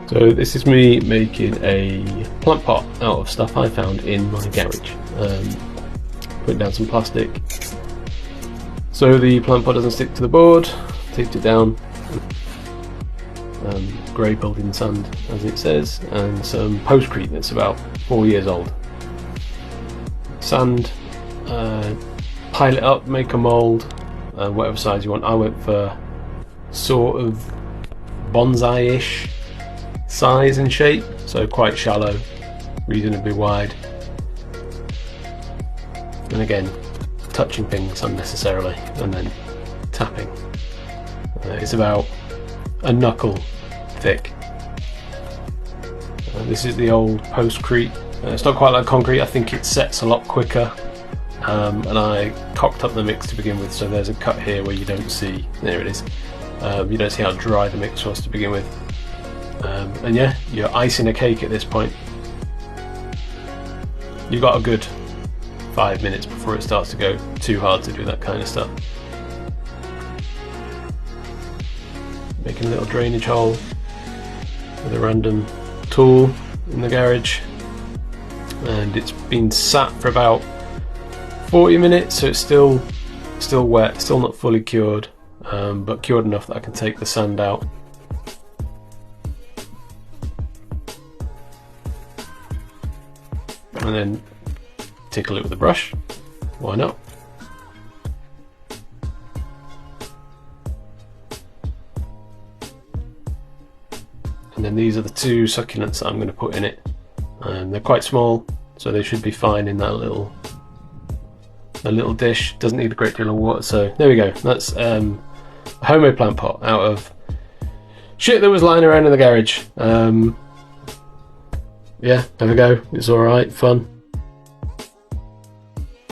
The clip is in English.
So this is me making a plant pot out of stuff I found in my garage. Putting down some plastic so the plant pot doesn't stick to the board. Taped it down. Grey building sand, as it says, and some postcrete that's about 4 years old. Sand, pile it up, make a mould, whatever size you want. I went for sort of bonsai-ish size and shape, so quite shallow, reasonably wide, and again touching things unnecessarily and then tapping. It's about a knuckle thick. This is the old postcrete. It's not quite like concrete, I think it sets a lot quicker, and I cocked up the mix to begin with, so there's a cut here where you don't see, there it is, you don't see how dry the mix was to begin with. And yeah, you're icing a cake at this point. You've got a good 5 minutes before it starts to go too hard to do that kind of stuff. Making a little drainage hole with a random tool in the garage, and it's been sat for about 40 minutes, so it's still wet, still not fully cured, but cured enough that I can take the sand out. And then tickle it with a brush, why not? And then these are the two succulents that I'm going to put in it. They're quite small, so they should be fine in that little dish. Doesn't need a great deal of water, so there we go. That's a homemade plant pot out of shit that was lying around in the garage. Yeah, have a go. It's alright, fun.